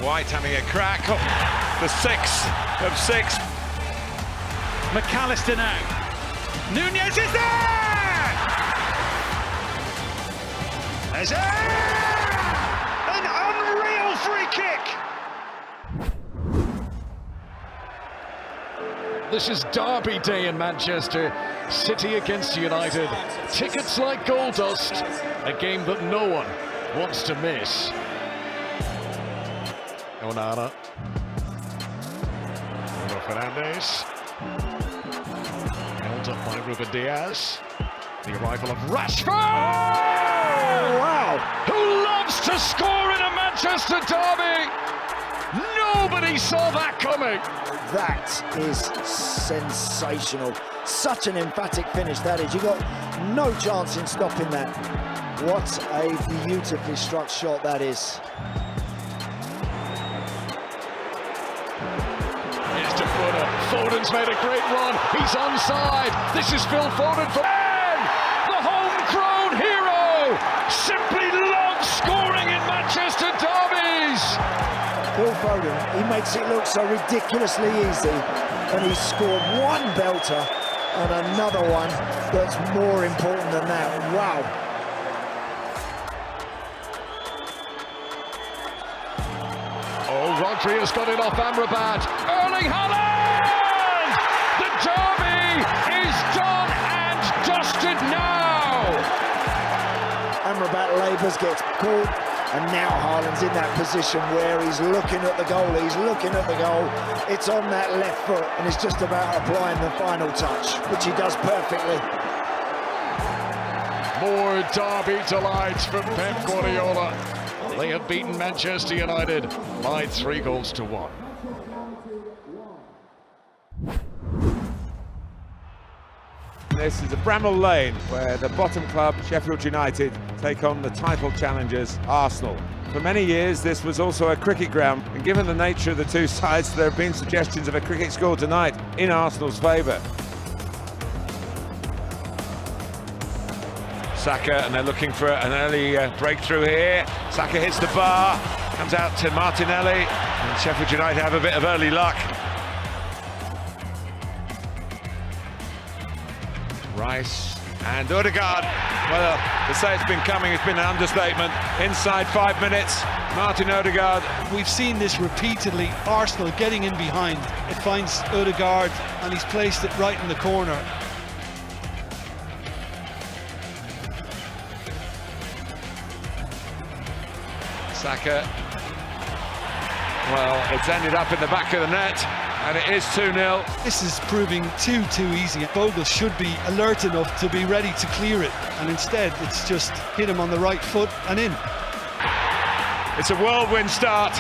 White having a crack. Oh, the 6 of 6. McAllister now. Nunez is there! There's an unreal free kick! This is Derby Day in Manchester. City against United. Tickets like gold dust. A game that no one wants to miss. Onana. Bruno Fernandes. Held up by Ruben Diaz. The arrival of Rashford! Oh, wow! Who loves to score in a Manchester derby? Nobody saw that coming. That is sensational. Such an emphatic finish that is. You got no chance in stopping that. What a beautifully struck shot that is. Here's to Foden. Foden's made a great run. He's onside. This is Phil Foden for the homegrown hero. Simply loves scoring in Manchester derbies. Phil Foden, he makes it look so ridiculously easy, and he's scored one belter and another one that's more important than that. Wow. Oh, Rodri has got it off Amrabat. Erling Haaland! The derby is done and dusted now! Amrabat labours, gets caught, and now Haaland's in that position where he's looking at the goal, It's on that left foot, and it's just about applying the final touch, which he does perfectly. More derby delights from Pep Guardiola. They have beaten Manchester United by 3-1. This is a Bramall Lane, where the bottom club, Sheffield United, take on the title challengers, Arsenal. For many years, this was also a cricket ground, and given the nature of the two sides, there have been suggestions of a cricket score tonight in Arsenal's favour. Saka, and they're looking for an early breakthrough here. Saka hits the bar, comes out to Martinelli, and Sheffield United have a bit of early luck. Rice and Odegaard. Well, to say it's been coming, it's been an understatement. Inside 5 minutes, Martin Odegaard. We've seen this repeatedly, Arsenal getting in behind. It finds Odegaard and he's placed it right in the corner. Saka. Well, it's ended up in the back of the net, and it is 2-0. This is proving too easy. Bogle should be alert enough to be ready to clear it, and instead it's just hit him on the right foot and in. It's a whirlwind start,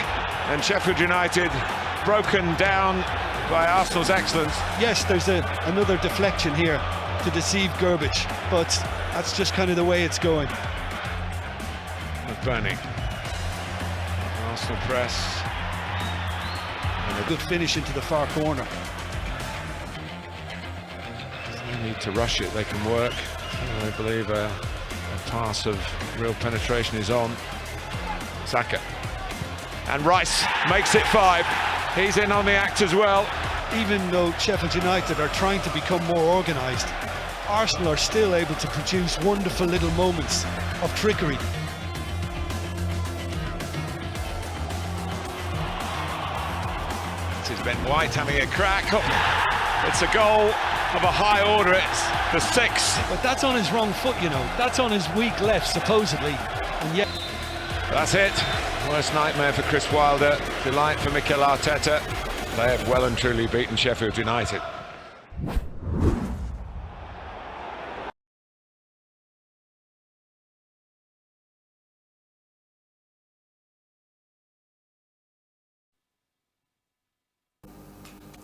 and Sheffield United broken down by Arsenal's excellence. Yes, there's another deflection here to deceive Gerbic, but that's just kind of the way it's going. McBurney. Arsenal press. And a good finish into the far corner. There's no need to rush it, they can work. I believe a pass of real penetration is on. Saka. And Rice makes it 5. He's in on the act as well. Even though Sheffield United are trying to become more organised, Arsenal are still able to produce wonderful little moments of trickery. This is Ben White having a crack. Oh, it's a goal of a high order. It's the 6th. But that's on his wrong foot, you know. That's on his weak left, supposedly. And yet... That's it. Worst nightmare for Chris Wilder. Delight for Mikel Arteta. They have well and truly beaten Sheffield United.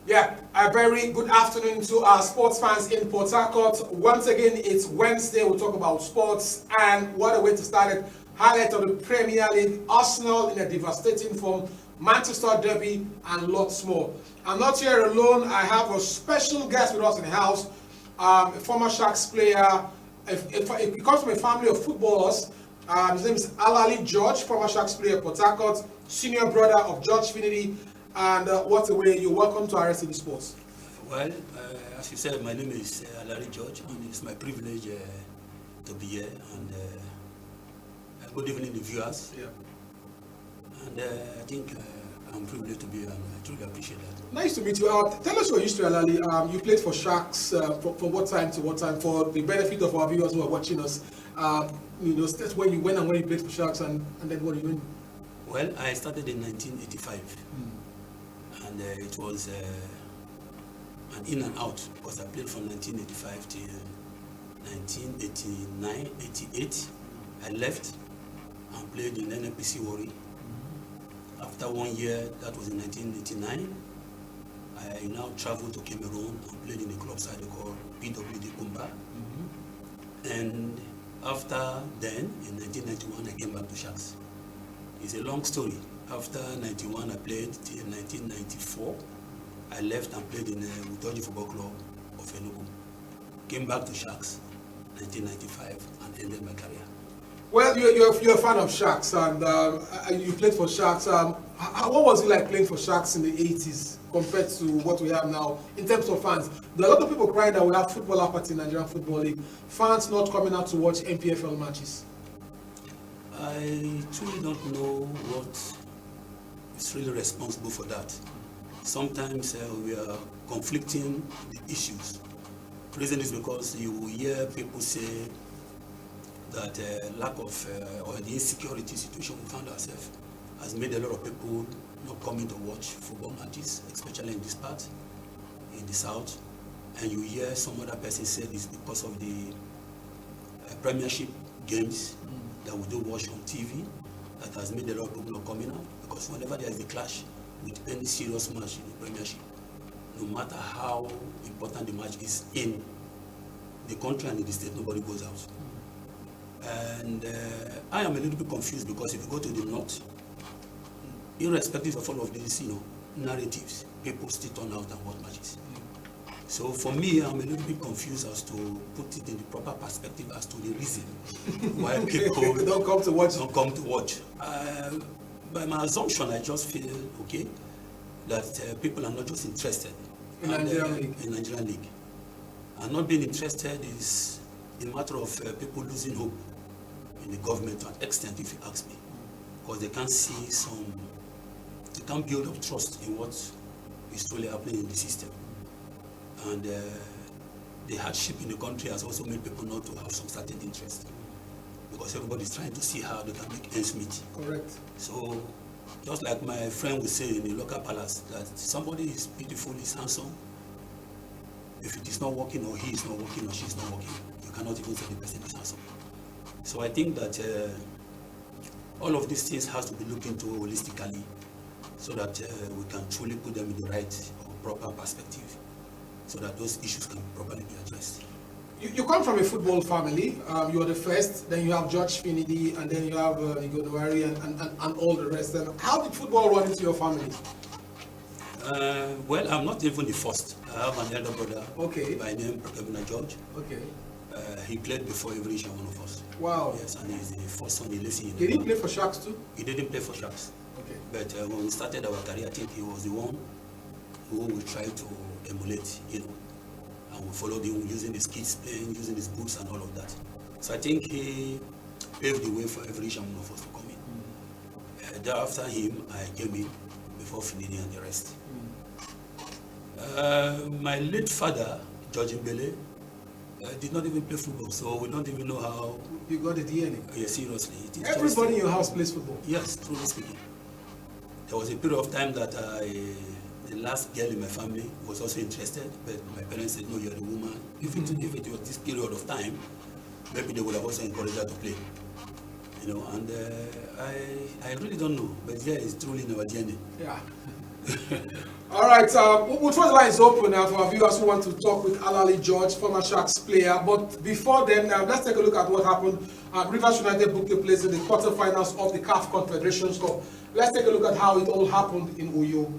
Yeah, a very good afternoon to our sports fans in Port Harcourt. Once again, it's Wednesday. We'll talk about sports, and what a way to start it. Highlight of the Premier League, Arsenal in a devastating form, Manchester Derby, and lots more. I'm not here alone. I have a special guest with us in the house, a former Sharks player. He comes from a family of footballers, His name is Alari George, former Sharks player, Port Harcourt, senior brother of George Finidi. And what a way, you're welcome to RSTV Sports. Well, as you said, my name is Alari George, and it's my privilege to be here. And good evening, the viewers. Yeah. And I think I'm privileged to be here, and I truly appreciate that. Nice to meet you. Tell us your history, Alali. You played for Sharks from what time to what time? For the benefit of our viewers who are watching us, that's when you went and when you played for Sharks, and then what are you doing? Well, I started in 1985, and it was an in and out, because I played from 1985 to 1989, 88. I left and played in NNPC Warri. After 1 year, that was in 1989, I now traveled to Cameroon and played in a club side called PWD Kumba. And after then, in 1991, I came back to Sharks. It's a long story. After 91, I played till 1994. I left and played in the Utoji Football Club of Enugu. Came back to Sharks 1995 and ended my career. Well, you're a fan of Sharks, and you played for Sharks. What was it like playing for Sharks in the 80s compared to what we have now in terms of fans? There are a lot of people crying that we have football apathy in Nigerian Football League. Fans not coming out to watch MPFL matches. I truly don't know what is really responsible for that. Sometimes we are conflicting the issues. The reason is because you hear people say that lack of or the insecurity situation we found ourselves has made a lot of people not coming to watch football matches, especially in this part, in the south. And you hear some other person say this because of the Premiership games that we do watch on TV, that has made a lot of people not coming out. Because whenever there is a clash with any serious match in the Premiership, no matter how important the match is in the country and in the state, nobody goes out. And I am a little bit confused, because if you go to the north, irrespective of all of these, narratives, people still turn out and watch matches. So for me, I'm a little bit confused as to put it in the proper perspective as to the reason why people don't come to watch. By my assumption, I just feel okay that people are not just interested in Nigerian League. And not being interested is a matter of people losing hope in the government to an extent, if you ask me, because they can't they can't build up trust in what is truly happening in the system. And the hardship in the country has also made people not to have some certain interest, because everybody's trying to see how they can make ends meet. Correct. So, just like my friend would say in the local palace, that somebody is beautiful, is handsome. If it is not working, or he is not working, or she is not working, you cannot even say the person is handsome. So I think that all of these things has to be looked into holistically, so that we can truly put them in the right or proper perspective, so that those issues can properly be addressed. You come from a football family. You are the first, then you have George Finidi, and then you have Alari and all the rest. And how did football run into your family? Well, I'm not even the first. I have an elder brother by name Alari George. Okay. He played before every one of us. Wow. Yes, and he's the first son. He lives in. Did he play for Sharks too? He didn't play for Sharks. Okay. But when we started our career, I think he was the one who we tried to emulate, and we followed him using his kids playing, using his boots and all of that. So I think he paved the way for every one of us to come in. Thereafter him, I came in before Finidi and the rest. My late father, George Mbele, did not even play football, so we don't even know how. You got the DNA. Yeah, seriously. Everybody in your house plays football. Yes, truly speaking. There was a period of time that the last girl in my family was also interested, but my parents said, no, you're the woman. If it was this period of time, maybe they would have also encouraged her to play. And I really don't know, but yeah, it's truly in our DNA. Yeah. All right, we'll throw the lines open now for our viewers who want to talk with Alari George, former Sharks player. But before then, let's take a look at what happened. Rivers United booked a place in the quarterfinals of the CAF Confederations Cup. Let's take a look at how it all happened in Uyo.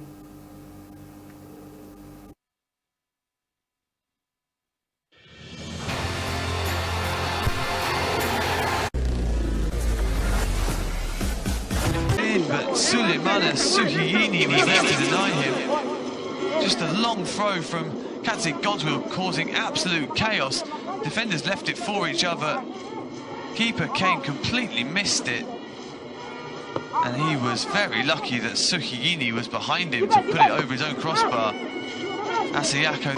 Suleimana Suhiyini was there to deny him. Just a long throw from Katsi Godswill, causing absolute chaos. Defenders left it for each other. Keeper Kane completely missed it. And he was very lucky that Suhiyini was behind him to put it over his own crossbar. Asayako.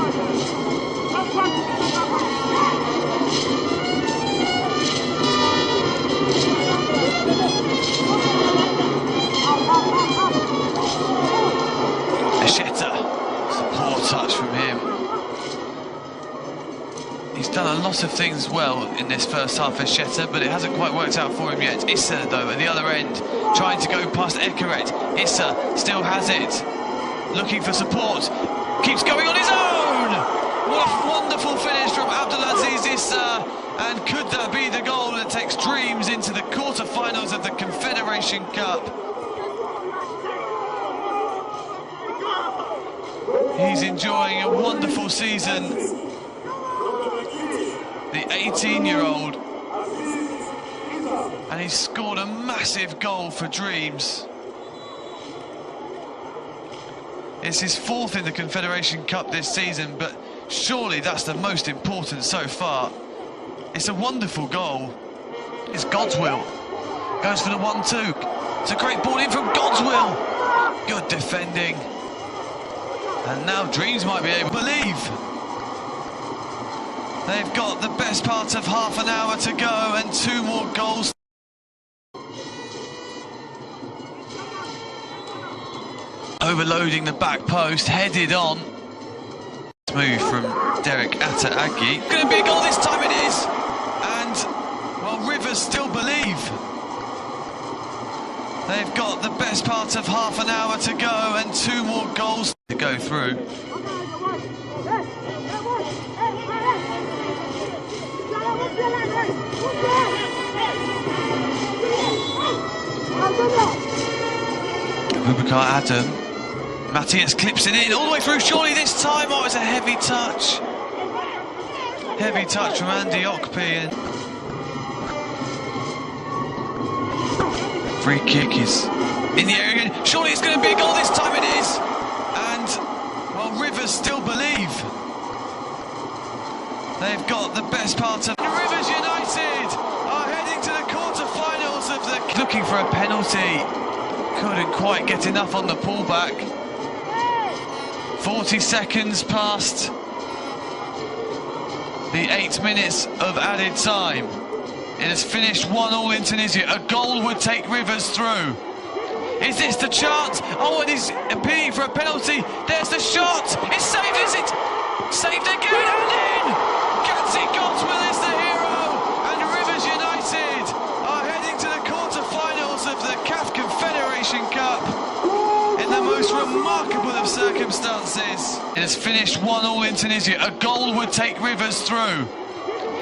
Esheta, poor touch from him. He's done a lot of things well in this first half, Esheta, but it hasn't quite worked out for him yet. Issa, though, at the other end, trying to go past Ekaret. Issa still has it, looking for support, keeps going on his own! What a wonderful finish from Abdulaziz Issa, and could that be the goal that takes Dreams into the quarter-finals of the Confederation Cup? He's enjoying a wonderful season, the 18-year-old, and he's scored a massive goal for Dreams. It's his fourth in the Confederation Cup this season, but surely that's the most important so far. It's a wonderful goal. It's Godswill. Goes for the 1-2. It's a great ball in from Godswill. Good defending. And now Dreams might be able to believe. They've got the best part of half an hour to go and 2 more goals. Overloading the back post, headed on. Smooth from Derek Atta-Agui. Going to be a goal this time, it is! And, well, Rivers still believe. They've got the best part of half an hour to go and 2 more goals to go through. Abubakar Adam. Matthias clips it in all the way through, surely this time. Oh, it's a heavy touch. Heavy touch from Andy Okpi. Free kick is in the area again. Surely it's going to be a goal this time, it is. And, well, Rivers still believe. They've got the best part of... Rivers United are heading to the quarter-finals of the... Looking for a penalty. Couldn't quite get enough on the pullback. 40 seconds past the 8 minutes of added time. It has finished 1-1 in Tunisia. A goal would take Rivers through. Is this the chance? Oh, and he's appealing for a penalty. There's the shot. It's saved, is it? Saved again and in! Katsi Godswill is the hero, and Rivers United are heading to the quarter-finals of the CAF Confederation Cup in the most remarkable of circumstances. It has finished 1-1 in Tunisia. A goal would take Rivers through.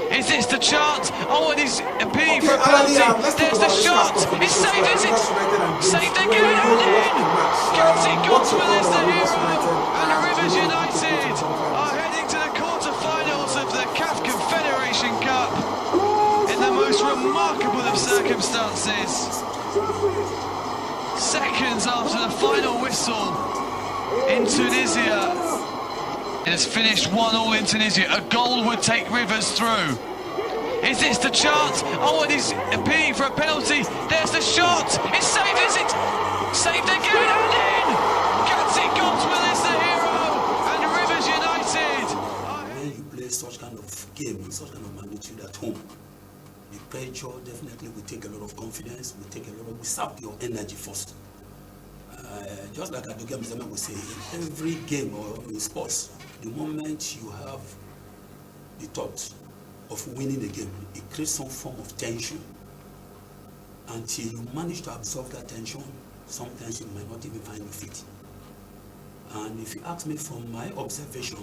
Is this the chance? Oh, and he's appealing for a penalty. There's the shot. It's saved, is it? Saved again and in! Katsi Godswill is the hero, and Rivers United are heading to the quarter-finals of the CAF Confederation Cup in the most remarkable of circumstances. Seconds after the final whistle in Tunisia. It has finished 1-1 in Tunisia. A goal would take Rivers through. Is this the chance? Oh, and he's appealing for a penalty. There's the shot. It's saved, is it? Saved again and in! Katsi Godswill is the hero, and Rivers United. When you play such kind of game, such kind of magnitude at home, the pressure definitely will take a lot of confidence, will sap your energy first. Just like Adoga Mizema would say, in every game or in sports, the moment you have the thought of winning a game, it creates some form of tension. Until you manage to absorb that tension, sometimes you might not even find your feet. And if you ask me from my observation,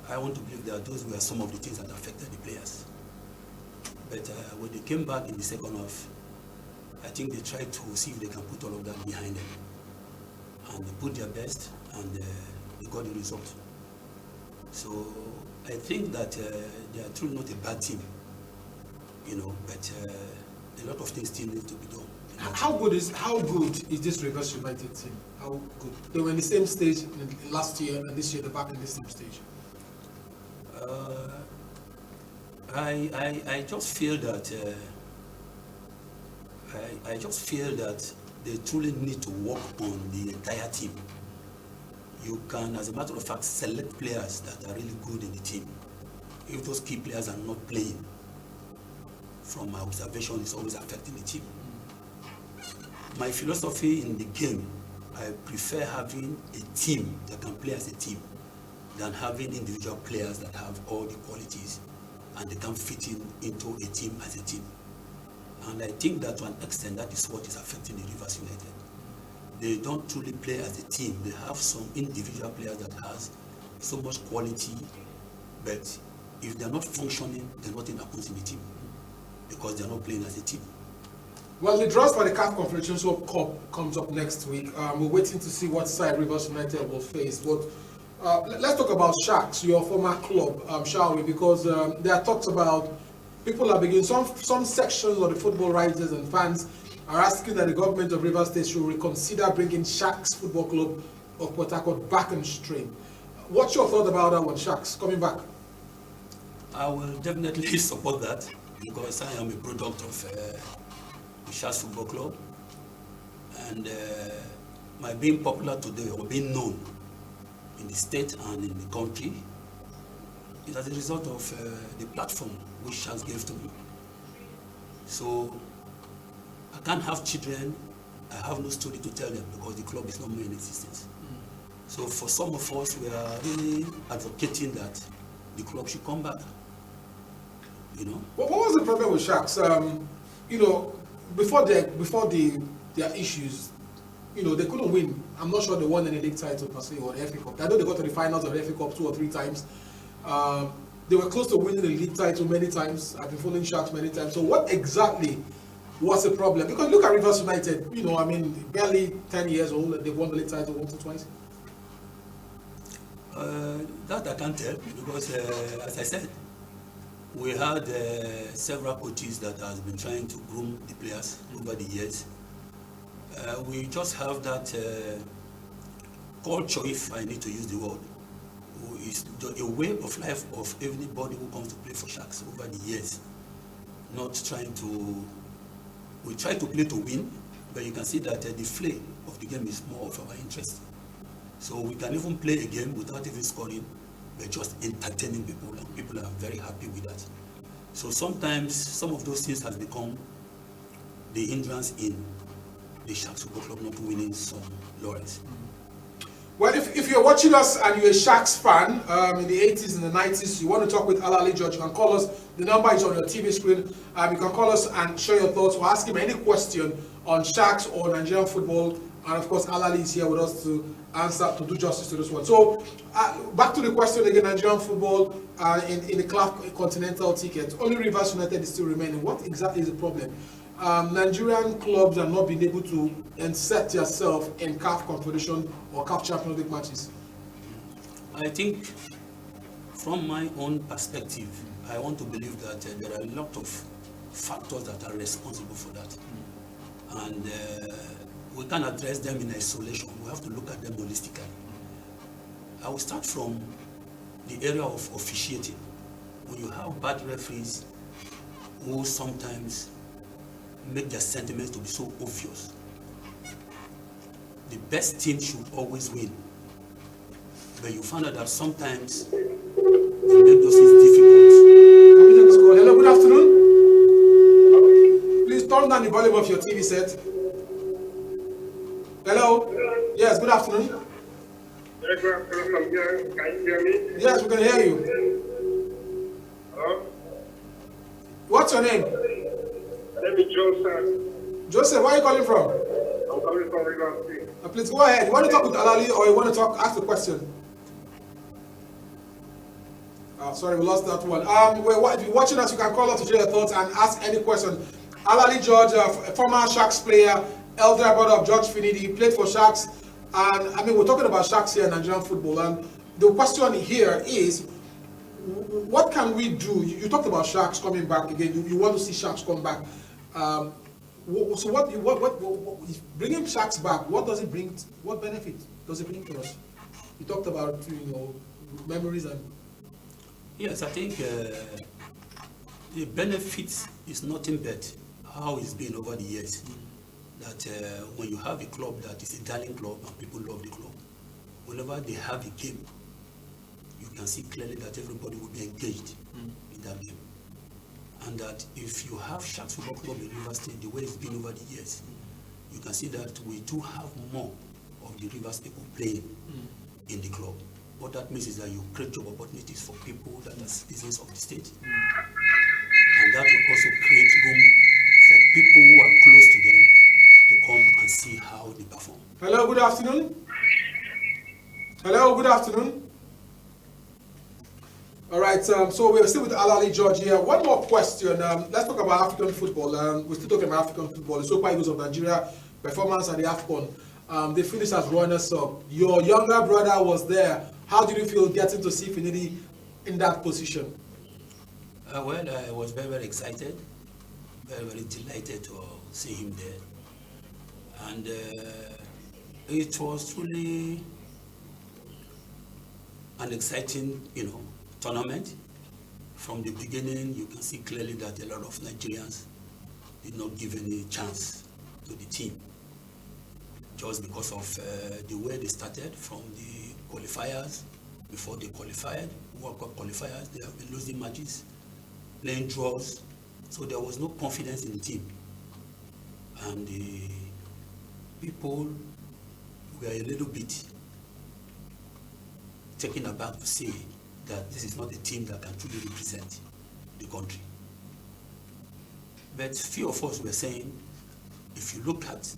I want to believe that those were some of the things that affected the players. But when they came back in the second half, I think they tried to see if they can put all of that behind them. And they put their best, and they got the result. So I think that they are truly not a bad team, you know, but a lot of things still need to be done. How good is this Rivers United team? How good? They were in the same stage last year, and this year they're back in the same stage. I just feel that I just feel that they truly need to work on the entire team. You can, as a matter of fact, select players that are really good in the team. If those key players are not playing, from my observation, it's always affecting the team. My philosophy in the game, I prefer having a team that can play as a team than having individual players that have all the qualities and they can fit into a team as a team. And I think that to an extent, that is what is affecting the Rivers United. They don't truly play as a team. They have some individual players that has so much quality, but if they're not functioning, then nothing happens in the team because they're not playing as a team. Well, the draws for the CAF Confederation Cup comes up next week. We're waiting to see what side Rivers United will face. But let's talk about Sharks, your former club, shall we? Because there are talks about people are beginning, some sections of the football writers and fans are asking that the government of Rivers State should reconsider bringing Sharks Football Club of Port Harcourt back on stream. What's your thought about that one, Sharks coming back? I will definitely support that because I am a product of the Sharks Football Club, and my being popular today or being known in the state and in the country is as a result of the platform which Sharks gave to me. So I can't have children, I have no story to tell them because the club is no more in existence. So for some of us, we are really advocating that the club should come back. You know. What was the problem with Sharks? You know, before their issues, you know, they couldn't win. I'm not sure they won any league title per se or the FA Cup. I know they got to the finals of the FA Cup 2 or 3 times. They were close to winning the league title many times. I've been following Sharks many times. So what exactly was the problem? Because look at Rivers United. You know, I mean, barely 10 years old, they've won the league title once or twice. That I can't tell because, as I said, we had several coaches that has been trying to groom the players over the years. We just have that culture, if I need to use the word, is a way of life of everybody who comes to play for Sharks over the years. Not trying to, we try to play to win, but you can see that the flame of the game is more of our interest. So we can even play a game without even scoring, but just entertaining people, and people are very happy with that. So sometimes some of those things has become the hindrance in the Sharks Football Club not winning some laurels. Well, if you're watching us and you're a Sharks fan in the 80s and the 90s, you want to talk with Alari George, you can call us. The number is on your TV screen. You can call us and share your thoughts or ask him any question on Sharks or Nigerian football. And of course, Alari is here with us to answer, to do justice to this one. So, back to the question again, Nigerian football in the CAF Continental ticket. Only Rivers United is still remaining. What exactly is the problem? Nigerian clubs are not being able to insert yourself in CAF Confederation or CAF Champions League matches. I think, from my own perspective, I want to believe that there are a lot of factors that are responsible for that. And we can't address them in isolation. We have to look at them holistically. I will start from the area of officiating. When you have bad referees who sometimes make their sentiments to be so obvious, the best team should always win. But you find out that sometimes they make those things difficult. Hello, good afternoon. Please turn down the volume of your TV set. Hello? Yes, good afternoon. Yes, good afternoon. Can you hear me? Yes, we can hear you. Hello? What's your name? My name is Joseph. Joseph, where are you calling from? I'm coming from Rivers State. Please go ahead. You want to talk with Alali or you want to ask the question? Sorry, we lost that one. If you're watching us, you can call us to share your thoughts and ask any question. Alari George, a former Sharks player, elder brother of George Finidi, played for Sharks. And I mean, we're talking about Sharks here in Nigerian football. And the question here is, what can we do? You talked about Sharks coming back again. You want to see Sharks come back. So what bringing Sharks back? What does it bring? What benefit does it bring to us? You talked about memories and. Yes, I think the benefit is nothing but how it's been over the years. That when you have a club that is a darling club and people love the club, whenever they have a game, you can see clearly that everybody will be engaged in that game. And that if you have Sharks Football Club in Rivers State, the way it's been over the years, you can see that we do have more of the Rivers people playing in the club. What that means is that you create job opportunities for people that are citizens of the state. And that will also create room for people who are close to them to come and see how they perform. Hello, good afternoon. Hello, good afternoon. All right, so we're still with Alari George here. One more question. Let's talk about African football. We're still talking about African football. The Super Eagles of Nigeria performance at the AFCON. They finished as runners-up. Your younger brother was there. How did you feel getting to see Finidi in that position? Well, I was very, very excited, very, very delighted to see him there. And it was truly an exciting, tournament. From the beginning, you can see clearly that a lot of Nigerians did not give any chance to the team, just because of the way they started from the qualifiers. Before they qualified, World Cup qualifiers, they have been losing matches, playing draws, so there was no confidence in the team. And the people were a little bit taken aback to see that this is not a team that can truly represent the country. But few of us were saying, if you look at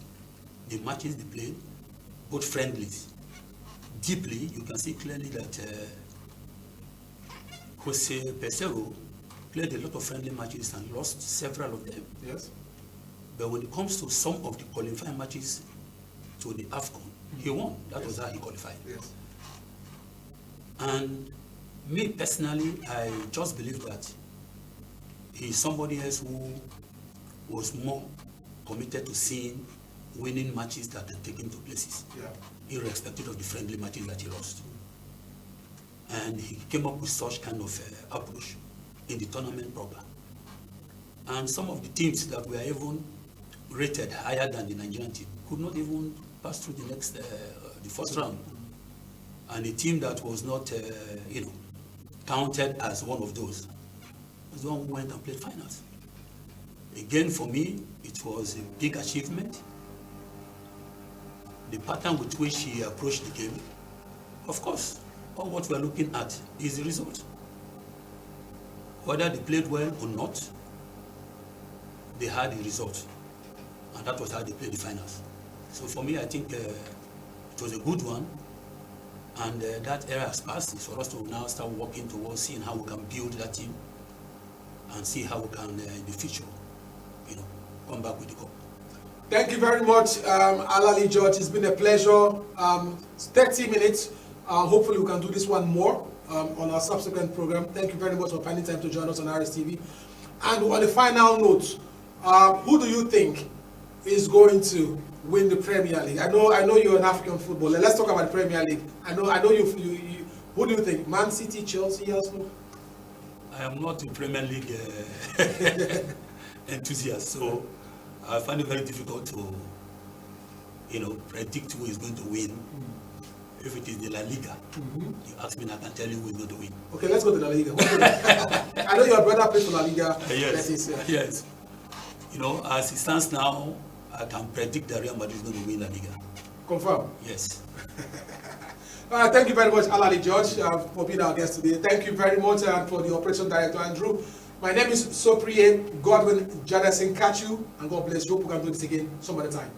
the matches they played, both friendlies, deeply, you can see clearly that Jose Pesero played a lot of friendly matches and lost several of them. Yes. But when it comes to some of the qualifying matches to the AFCON, he won. That was how he qualified. Yes. And me personally, I just believe that he's somebody else who was more committed to seeing winning matches that are taken to places, irrespective of the friendly matches that he lost. And he came up with such kind of approach in the tournament proper. And some of the teams that were even rated higher than the Nigerian team could not even pass through the next, the first round. And a team that was not, counted as one of those was the one who went and played finals. Again, for me, it was a big achievement. The pattern with which he approached the game, of course, all what we're looking at is the result. Whether they played well or not, they had the result. And that was how they played the finals. So for me, I think it was a good one. And that era has passed. It's for us to now start working towards seeing how we can build that team and see how we can, in the future, come back with the cup. Thank you very much, Alari George. It's been a pleasure. 30 minutes. Hopefully we can do this one more on our subsequent program. Thank you very much for finding time to join us on RSTV. And on the final note, who do you think is going to win the Premier League? I know you're an African footballer. Let's talk about the Premier League. I know you. Who do you think? Man City, Chelsea, Arsenal? I am not a Premier League enthusiast, so I find it very difficult to, predict who is going to win. If it is the La Liga, you ask me, I can tell you who is going to win. Okay, let's go to La Liga. I know your brother plays for La Liga. Yes. Yes. As it stands now, I can predict that Real Madrid is going to win La Liga. Confirm? Yes. Thank you very much, Alari George, for being our guest today. Thank you very much for the operation director, Andrew. My name is Sopriye Godwin Jadasin Kachu, and God bless you. Hope we can do this again some other time.